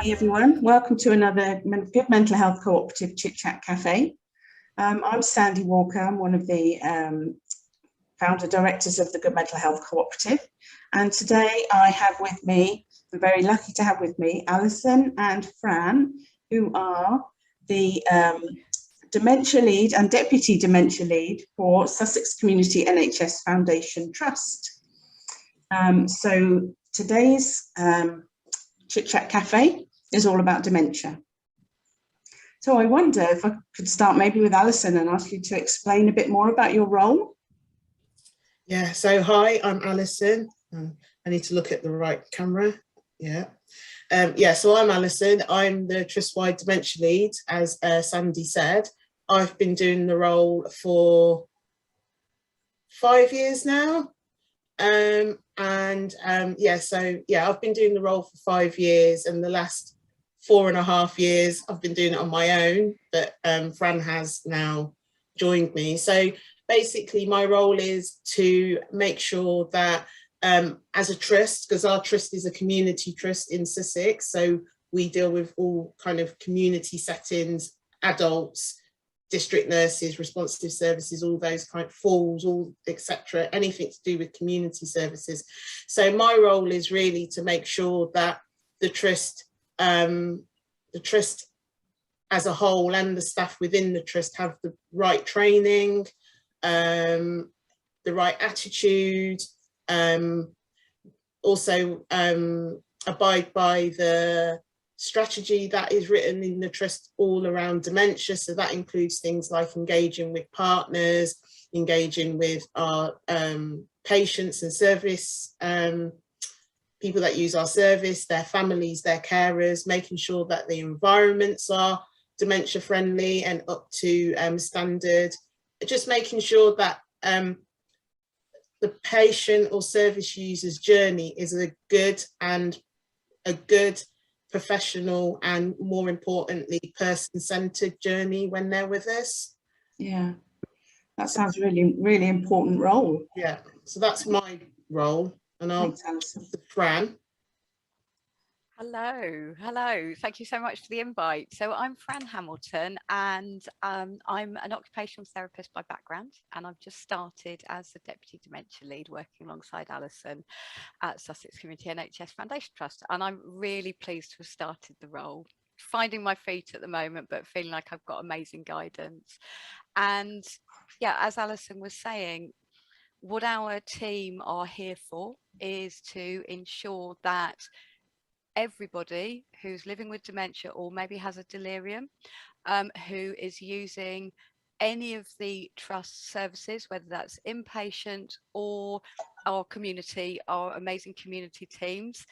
Hi everyone, welcome to another Good Mental Health Cooperative Chit-Chat Cafe. I'm Sandy Walker, I'm one of the founder directors of the Good Mental Health Cooperative, and today I have with me, I'm very lucky to have with me, Alison and Fran, who are the Dementia Lead and Deputy Dementia Lead for Sussex Community NHS Foundation Trust. So today's Chit-Chat Cafe is all about dementia. So I wonder if I could start maybe with Alison and ask you to explain a bit more about your role. Yeah, so hi, I'm Alison. I need to look at the right camera. So I'm Alison. I'm the Trust-wide Dementia Lead, as Sandy said. I've been doing the role for 5 years now. I've been doing the role for 5 years, and the last 4.5 years I've been doing it on my own, but Fran has now joined me. So basically my role is to make sure that as a trust, because our trust is a community trust in Sussex, so we deal with all kind of community settings, adults, district nurses, responsive services, all those kind of falls, all etc., anything to do with community services. So my role is really to make sure that the trust as a whole and the staff within the trust have the right training, the right attitude, also abide by the strategy that is written in the trust all around dementia. So that includes things like engaging with partners, engaging with our patients and service people that use our service, their families, their carers, making sure that the environments are dementia friendly and up to standard, just making sure that the patient or service user's journey is a good professional and, more importantly, person-centered journey when they're with us. Yeah, that sounds really, really important role. Yeah, so that's my role, and I'll Fran. Hello. Thank you so much for the invite. So I'm Fran Hamilton, and I'm an occupational therapist by background, and I've just started as the Deputy Dementia Lead working alongside Allison at Sussex Community NHS Foundation Trust, and I'm really pleased to have started the role. Finding my feet at the moment, but feeling like I've got amazing guidance. And yeah, as Allison was saying, what our team are here for is to ensure that everybody who's living with dementia or maybe has a delirium, who is using any of the trust services, whether that's inpatient or our community, our amazing community teams,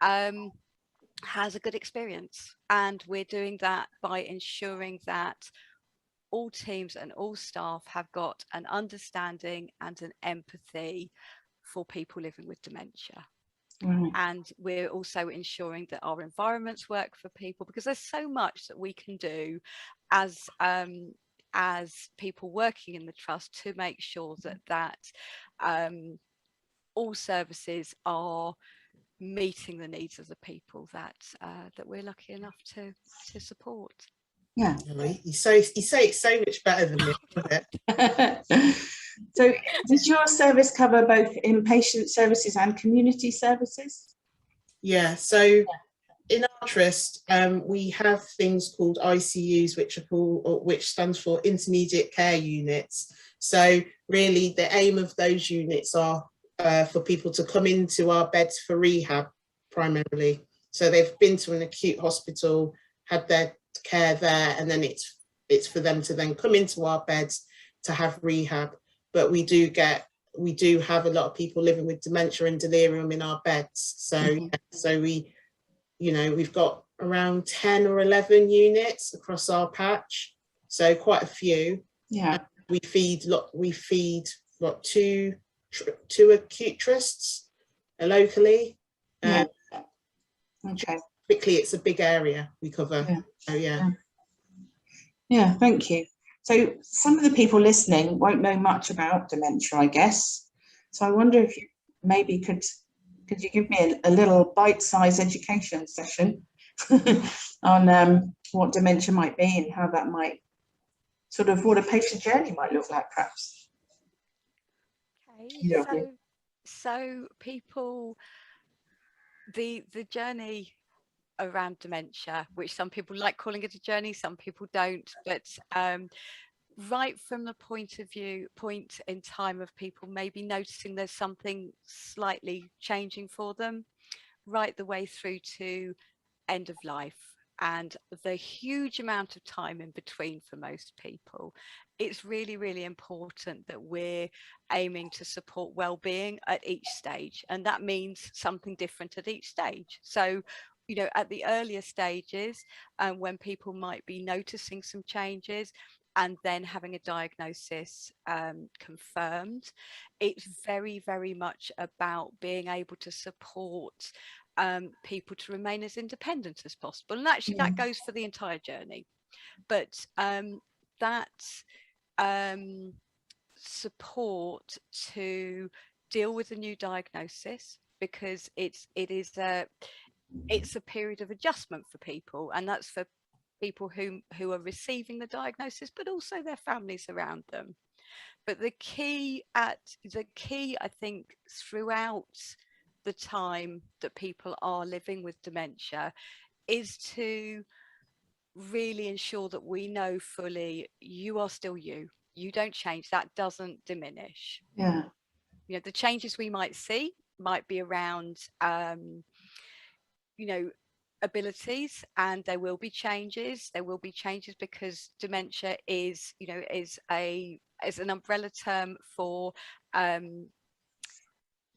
has a good experience. And we're doing that by ensuring that all teams and all staff have got an understanding and an empathy for people living with dementia. And we're also ensuring that our environments work for people, because there's so much that we can do as people working in the trust to make sure that all services are meeting the needs of the people that we're lucky enough to support. Yeah, you say it so much better than me, isn't it? So does your service cover both inpatient services and community services? Yeah, so in our trust, we have things called ICUs, which stands for intermediate care units. So really the aim of those units are for people to come into our beds for rehab primarily. So they've been to an acute hospital, had their care there, and then it's for them to then come into our beds to have rehab. But we do have a lot of people living with dementia and delirium in our beds. So we've got around 10 or 11 units across our patch, so quite a few. Yeah, we feed two acute trusts locally. Yeah. Okay. Quickly, it's a big area we cover. Yeah. So yeah, thank you. So some of the people listening won't know much about dementia, I guess. So I wonder if you maybe could you give me a little bite-sized education session on what dementia might be and how that might sort of what a patient journey might look like, perhaps. Okay, Yeah. so people, the journey around dementia, which some people like calling it a journey, some people don't, but right from the point in time of people maybe noticing there's something slightly changing for them, right the way through to end of life, and the huge amount of time in between for most people, it's really, really important that we're aiming to support well-being at each stage, and that means something different at each stage. So, you know, at the earlier stages, when people might be noticing some changes and then having a diagnosis confirmed, it's very, very much about being able to support people to remain as independent as possible. And actually that goes for the entire journey. But that support to deal with a new diagnosis, because it's a period of adjustment for people, and that's for people who are receiving the diagnosis, but also their families around them. But the key, I think, throughout the time that people are living with dementia is to really ensure that we know fully you are still you. You don't change. That doesn't diminish. Yeah. You know, the changes we might see might be around, you know, abilities, and there will be changes. There will be changes because dementia is, you know, is an umbrella term for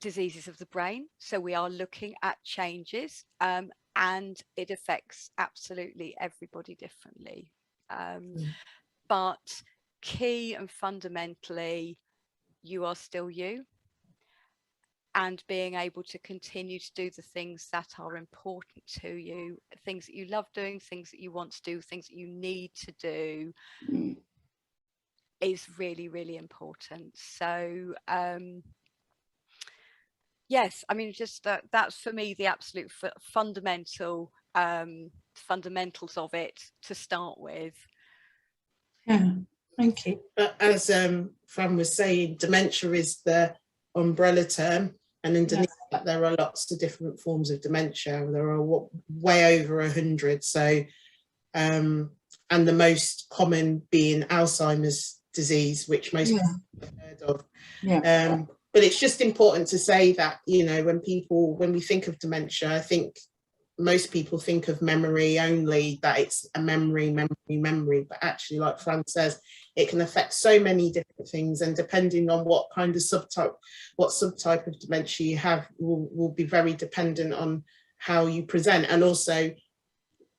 diseases of the brain. So we are looking at changes, and it affects absolutely everybody differently. But key and fundamentally, you are still you, and being able to continue to do the things that are important to you, things that you love doing, things that you want to do, things that you need to do, is really, really important. So yes, I mean, just that's for me the absolute fundamentals of it to start with. Yeah, thank you. But as Fran was saying, dementia is the umbrella term, and underneath that there are lots of different forms of dementia. There are way over 100. So, and the most common being Alzheimer's disease, which most people have heard of. Yeah. But it's just important to say that, you know, when we think of dementia, I think most people think of memory only, that it's a memory, but actually, like Fran says, it can affect so many different things, and depending on what kind of subtype of dementia you have will be very dependent on how you present. And also,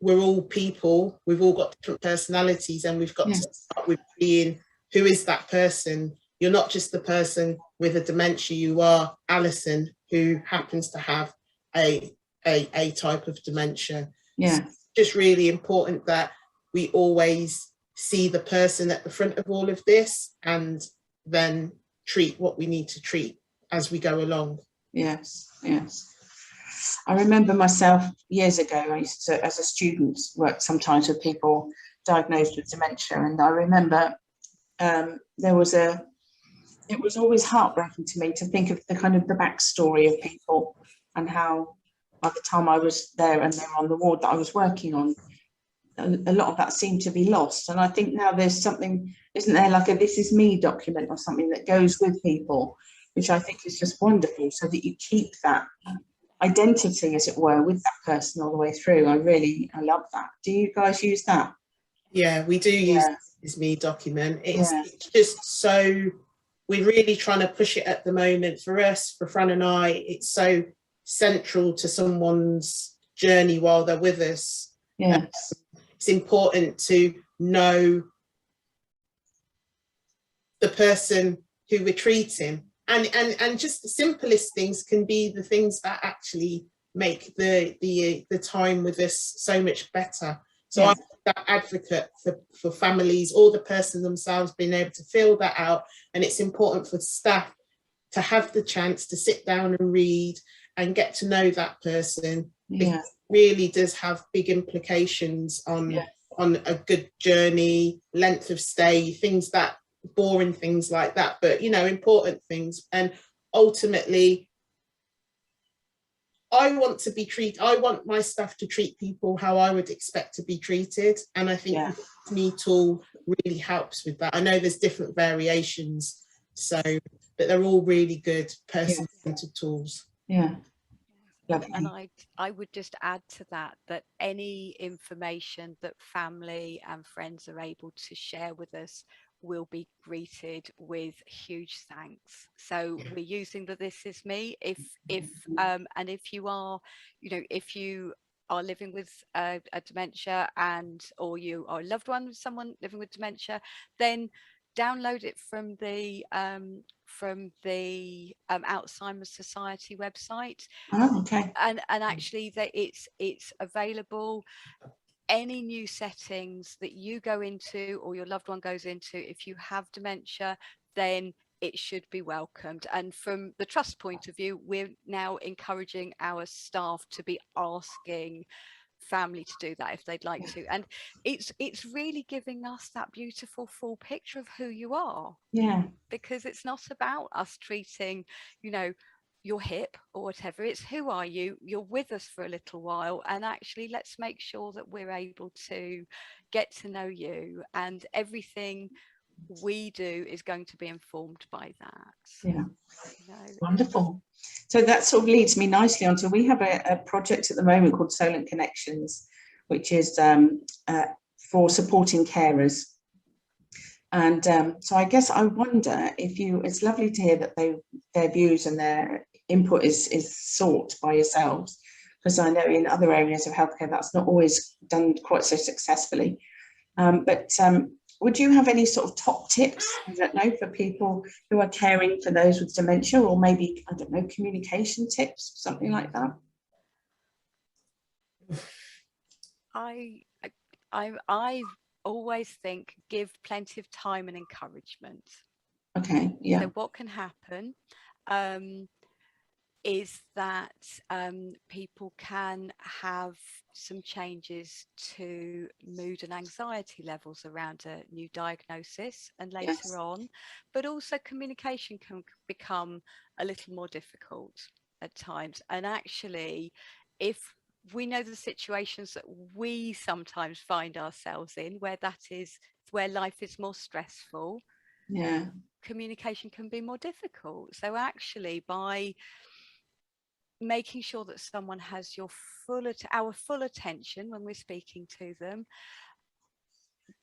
we're all people, we've all got different personalities, and we've got to start with being, who is that person? You're not just the person with a dementia, you are Allison, who happens to have a type of dementia. Yeah. So it's just really important that we always see the person at the front of all of this, and then treat what we need to treat as we go along. Yes, yes. I remember myself years ago, I used to, as a student, work sometimes with people diagnosed with dementia, and I remember it was always heartbreaking to me to think of the kind of the backstory of people, and how by the time I was there and they were on the ward that I was working on, a lot of that seemed to be lost. And I think now there's something, isn't there, like a "This Is Me" document or something that goes with people, which I think is just wonderful, so that you keep that identity, as it were, with that person all the way through. I love that. Do you guys use that? Yeah, we do use This Is Me document. It's just so, we're really trying to push it at the moment. For us, for Fran and I, it's so central to someone's journey while they're with us. Yes. It's important to know the person who we're treating, and just the simplest things can be the things that actually make the time with us so much better. So I'm that advocate for families or the person themselves being able to fill that out, and it's important for staff to have the chance to sit down and read and get to know that person. Yeah. It really does have big implications on a good journey, length of stay, things that boring things like that, but you know, important things. And ultimately, I want my staff to treat people how I would expect to be treated. And I think the Me tool really helps with that. I know there's different variations, but they're all really good person-centered tools. Yeah. And I would just add to that any information that family and friends are able to share with us will be greeted with huge thanks. So we're using the This Is Me. And if you are, if you are living with a dementia or you are a loved one of someone living with dementia, then download it from the Alzheimer's Society website. Oh, okay. And actually that it's available. Any new settings that you go into or your loved one goes into, if you have dementia, then it should be welcomed. And from the trust point of view, we're now encouraging our staff to be asking family to do that if they'd like to. And it's really giving us that beautiful full picture of who you are. Yeah. Because it's not about us treating, your hip or whatever. It's who are you? You're with us for a little while, and actually let's make sure that we're able to get to know you, and everything we do is going to be informed by that. Yeah. Wonderful. So that sort of leads me nicely onto, we have a project at the moment called Solent Connections, which is for supporting carers. And so I guess I wonder if it's lovely to hear that their views and their input is sought by yourselves, because I know in other areas of healthcare that's not always done quite so successfully. But would you have any sort of top tips, I don't know, for people who are caring for those with dementia, or maybe, I don't know, communication tips, something like that? I always think give plenty of time and encouragement. Okay, yeah. So what can happen is that people can have some changes to mood and anxiety levels around a new diagnosis and later on, but also communication can become a little more difficult at times. And actually, if we know the situations that we sometimes find ourselves in, where life is more stressful, communication can be more difficult. So actually, by making sure that someone has our full attention when we're speaking to them,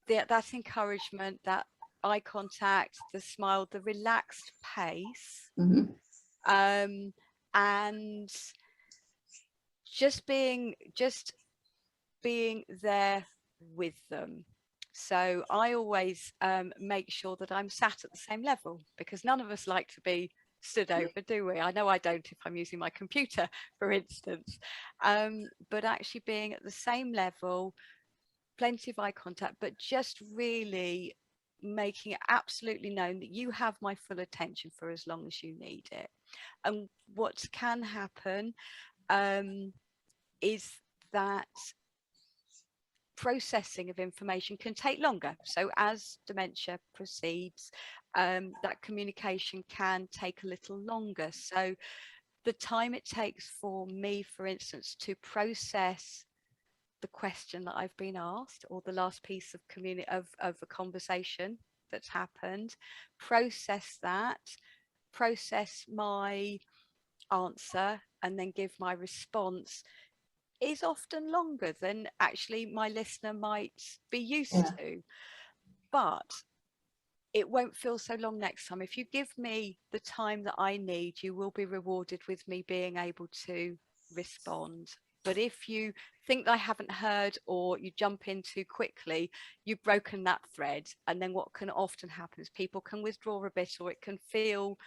that encouragement, that eye contact, the smile, the relaxed pace, and just being there with them. So I always make sure that I'm sat at the same level, because none of us like to be stood over, do we? I know I don't if I'm using my computer, for instance, but actually being at the same level, plenty of eye contact, but just really making it absolutely known that you have my full attention for as long as you need it. And what can happen is that processing of information can take longer. So as dementia proceeds, that communication can take a little longer. So the time it takes for me, for instance, to process the question that I've been asked, or the last piece of a conversation that's happened, process my answer, and then give my response, is often longer than actually my listener might be used to. But it won't feel so long next time. If you give me the time that I need, you will be rewarded with me being able to respond. But if you think that I haven't heard, or you jump in too quickly, you've broken that thread. And then what can often happen is people can withdraw a bit, or it can feel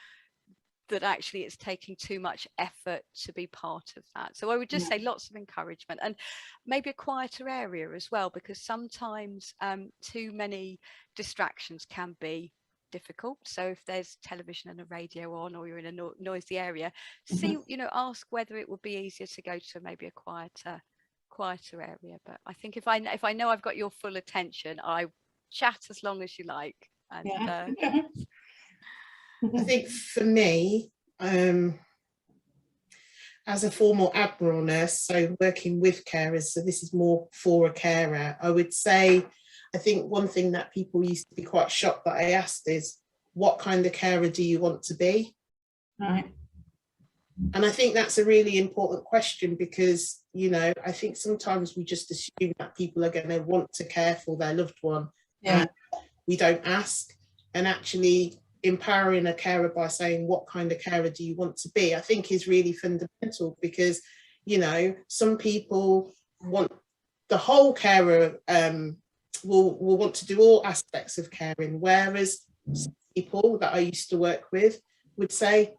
that actually it's taking too much effort to be part of that. So I would just say lots of encouragement, and maybe a quieter area as well, because sometimes too many distractions can be difficult. So if there's television and a radio on, or you're in a noisy area, see, you know, ask whether it would be easier to go to maybe a quieter area. But I think if I know I've got your full attention, I chat as long as you like. And I think for me, as a former Admiral nurse, so working with carers, so this is more for a carer, I would say, I think one thing that people used to be quite shocked that I asked is, what kind of carer do you want to be? Right. And I think that's a really important question, because, you know, I think sometimes we just assume that people are going to want to care for their loved one, and we don't ask. And actually empowering a carer by saying, what kind of carer do you want to be, I think is really fundamental, because, you know, some people want the whole carer, will want to do all aspects of caring, whereas some people that I used to work with would say,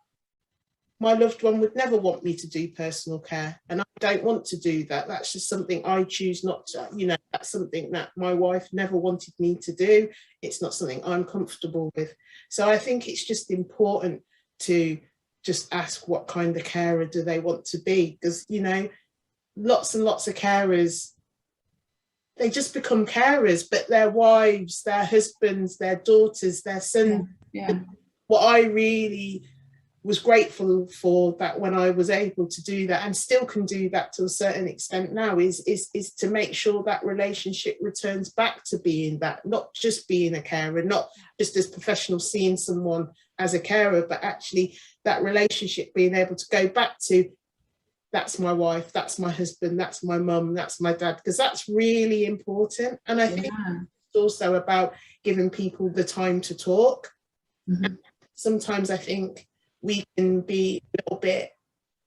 my loved one would never want me to do personal care, and I don't want to do that. That's just something I choose not to, you know, that's something that my wife never wanted me to do. It's not something I'm comfortable with. So I think it's just important to just ask what kind of carer do they want to be, because, you know, lots and lots of carers, they just become carers, but their wives, their husbands, their daughters, their sons. What I really was grateful for, that when I was able to do that, and still can do that to a certain extent now, is to make sure that relationship returns back to being that, not just being a carer, not just as professional seeing someone as a carer, but actually that relationship being able to go back to, that's my wife, that's my husband, that's my mum, that's my dad, because that's really important. And I think it's also about giving people the time to talk. Sometimes I think we can be a little bit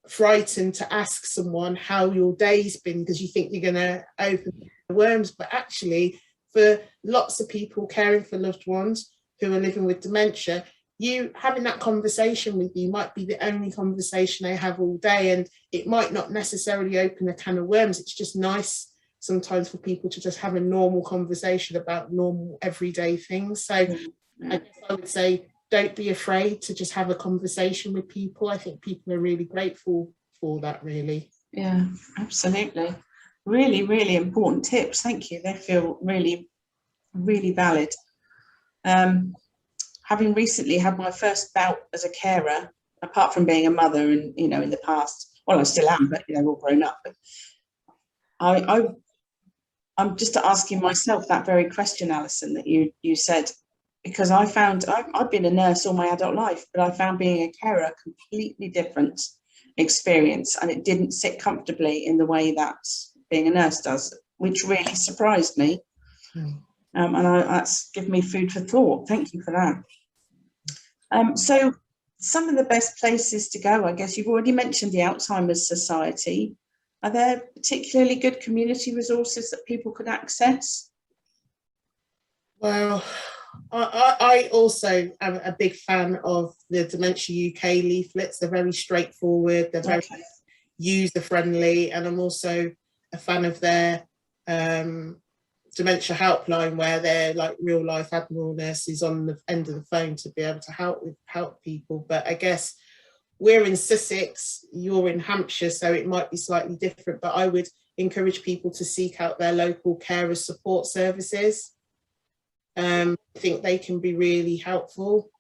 frightened to ask someone how your day's been, because you think you're going to open the worms. But actually, for lots of people caring for loved ones who are living with dementia, you having that conversation with you might be the only conversation they have all day, and it might not necessarily open a can of worms. It's just nice sometimes for people to just have a normal conversation about normal everyday things. So I guess I would say, don't be afraid to just have a conversation with people. I think people are really grateful for that, really. Yeah, absolutely. Really, really important tips. Thank you. They feel really, really valid. Having recently had my first bout as a carer, apart from being a mother, and, you know, in the past, well, I still am, but, you know, all grown up. But I'm just asking myself that very question, Alison, that you said, because I found I've been a nurse all my adult life, but I found being a carer a completely different experience, and it didn't sit comfortably in the way that being a nurse does, which really surprised me. And that's given me food for thought. Thank you for that. So some of the best places to go, I guess you've already mentioned the Alzheimer's Society. Are there particularly good community resources that people could access? Well, I also am a big fan of the Dementia UK leaflets. They're very straightforward, they're very user-friendly, and I'm also a fan of their dementia helpline, where they're like real-life Admiral nurses on the end of the phone to be able to help people. But I guess we're in Sussex, you're in Hampshire, so it might be slightly different, but I would encourage people to seek out their local carer support services. I think they can be really helpful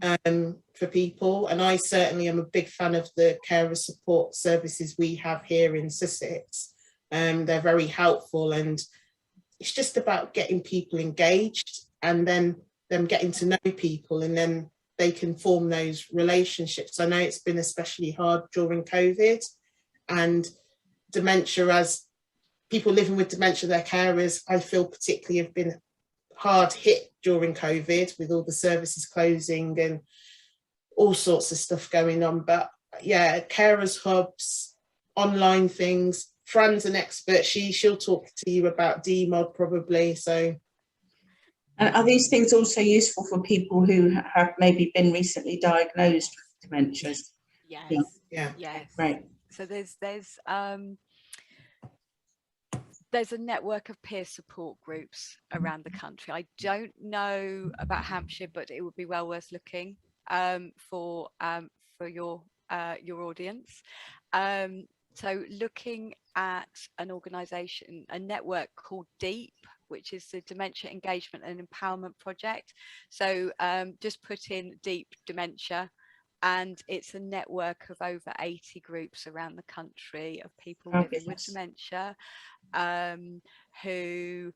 for people, and I certainly am a big fan of the carer support services we have here in Sussex. They're very helpful, and it's just about getting people engaged and then them getting to know people, and then they can form those relationships. I know it's been especially hard during COVID, and dementia, as people living with dementia, their carers, I feel particularly have been hard hit during COVID, with all the services closing and all sorts of stuff going on. But yeah, carers hubs, online things. Fran's an expert. She'll talk to you about DMOD probably. So, and are these things also useful for people who have maybe been recently diagnosed with dementias? Yes. Yeah. Yes. Right. So there's there's a network of peer support groups around the country. I don't know about Hampshire, but it would be well worth looking for your audience. So looking at an organisation, a network called DEEP, which is the Dementia Engagement and Empowerment Project. So just put in DEEP Dementia, and it's a network of over 80 groups around the country of people living with dementia, who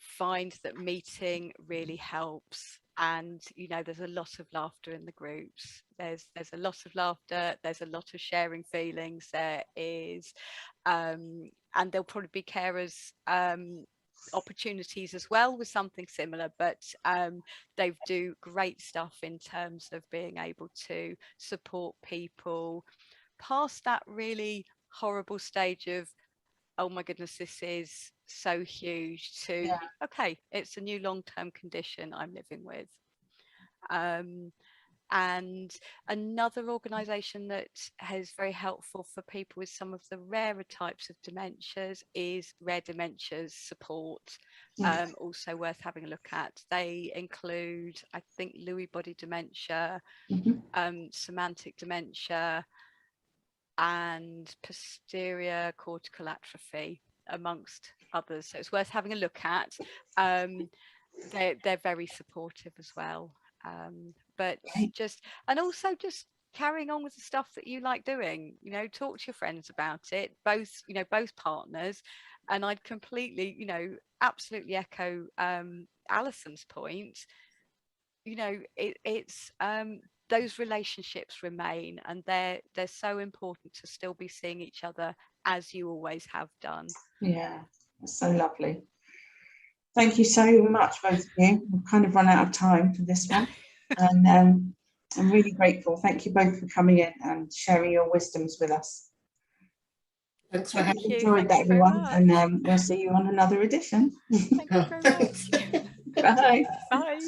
find that meeting really helps. And you know, there's a lot of laughter in the groups. There's a lot of laughter, there's a lot of sharing feelings, there is and there'll probably be carers opportunities as well with something similar, but they do great stuff in terms of being able to support people past that really horrible stage of, oh my goodness, this is so huge, to okay, it's a new long-term condition I'm living with. And another organisation that is very helpful for people with some of the rarer types of dementias is Rare Dementias Support. Also worth having a look at. They include, I think, Lewy body dementia, semantic dementia, and posterior cortical atrophy, amongst others. So it's worth having a look at. They're very supportive as well. But just, and also just carrying on with the stuff that you like doing, you know, talk to your friends about it, both, you know, both partners. And I'd completely, you know, absolutely echo Alison's point. You know, it's those relationships remain, and they're so important to still be seeing each other as you always have done. Yeah, that's so lovely. Thank you so much, both of you. We've kind of run out of time for this one. And I'm really grateful. Thank you both for coming in and sharing your wisdoms with us. Thanks for having me. Enjoyed that, everyone. And we'll see you on another edition. Thank you very much. Bye. Bye.